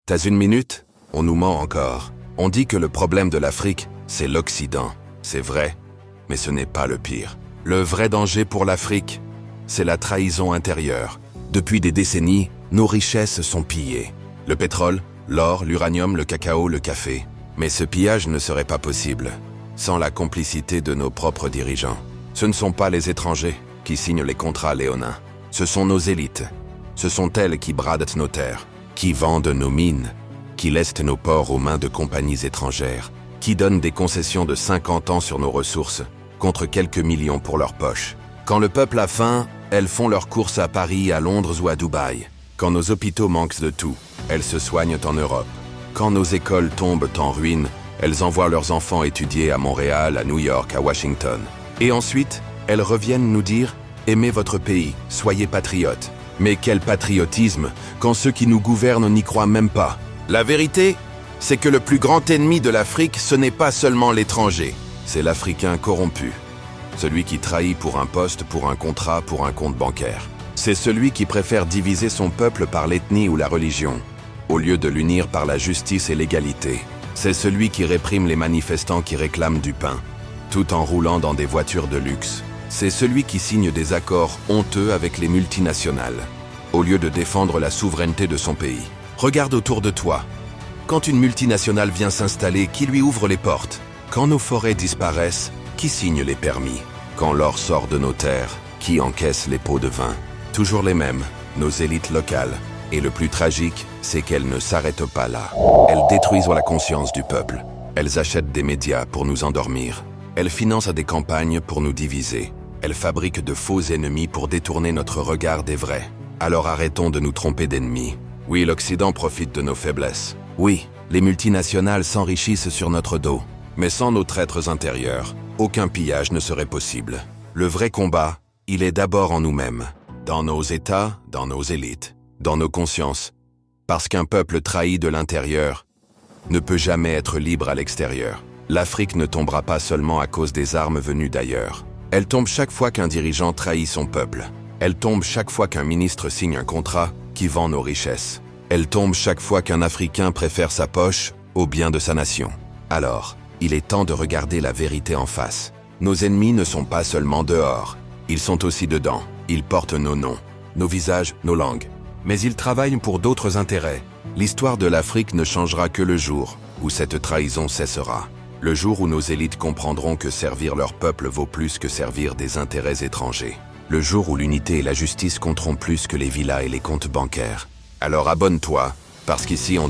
T'as une minute? On nous ment encore. On dit que le problème de l'Afrique, c'est l'Occident. C'est vrai, mais ce n'est pas le pire. Le vrai danger pour l'Afrique, c'est la trahison intérieure. Depuis des décennies, nos richesses sont pillées. Le pétrole, l'or, l'uranium, le cacao, le café. Mais ce pillage ne serait pas possible sans la complicité de nos propres dirigeants. Ce ne sont pas les étrangers qui signent les contrats léonins. Ce sont nos élites. Ce sont elles qui bradent nos terres, qui vendent nos mines, qui laissent nos ports aux mains de compagnies étrangères, qui donnent des concessions de 50 ans sur nos ressources, contre quelques millions pour leur poche. Quand le peuple a faim, elles font leurs courses à Paris, à Londres ou à Dubaï. Quand nos hôpitaux manquent de tout, elles se soignent en Europe. Quand nos écoles tombent en ruine, elles envoient leurs enfants étudier à Montréal, à New York, à Washington. Et ensuite, elles reviennent nous dire « Aimez votre pays, soyez patriotes ». Mais quel patriotisme, quand ceux qui nous gouvernent n'y croient même pas. La vérité, c'est que le plus grand ennemi de l'Afrique, ce n'est pas seulement l'étranger, c'est l'Africain corrompu. Celui qui trahit pour un poste, pour un contrat, pour un compte bancaire. C'est celui qui préfère diviser son peuple par l'ethnie ou la religion, au lieu de l'unir par la justice et l'égalité. C'est celui qui réprime les manifestants qui réclament du pain, tout en roulant dans des voitures de luxe. C'est celui qui signe des accords honteux avec les multinationales, au lieu de défendre la souveraineté de son pays. Regarde autour de toi. Quand une multinationale vient s'installer, qui lui ouvre les portes? Quand nos forêts disparaissent, qui signe les permis? Quand l'or sort de nos terres, qui encaisse les pots de vin? Toujours les mêmes, nos élites locales. Et le plus tragique, c'est qu'elles ne s'arrêtent pas là. Elles détruisent la conscience du peuple. Elles achètent des médias pour nous endormir. Elles financent des campagnes pour nous diviser. Elles fabriquent de faux ennemis pour détourner notre regard des vrais. Alors arrêtons de nous tromper d'ennemis. Oui, l'Occident profite de nos faiblesses. Oui, les multinationales s'enrichissent sur notre dos. Mais sans nos traîtres intérieurs, aucun pillage ne serait possible. Le vrai combat, il est d'abord en nous-mêmes. Dans nos États, dans nos élites, dans nos consciences. Parce qu'un peuple trahi de l'intérieur ne peut jamais être libre à l'extérieur. L'Afrique ne tombera pas seulement à cause des armes venues d'ailleurs. Elle tombe chaque fois qu'un dirigeant trahit son peuple. Elle tombe chaque fois qu'un ministre signe un contrat qui vend nos richesses. Elle tombe chaque fois qu'un Africain préfère sa poche au bien de sa nation. Alors, il est temps de regarder la vérité en face. Nos ennemis ne sont pas seulement dehors, ils sont aussi dedans. Ils portent nos noms, nos visages, nos langues. Mais ils travaillent pour d'autres intérêts. L'histoire de l'Afrique ne changera que le jour où cette trahison cessera. Le jour où nos élites comprendront que servir leur peuple vaut plus que servir des intérêts étrangers. Le jour où l'unité et la justice compteront plus que les villas et les comptes bancaires. Alors abonne-toi, parce qu'ici on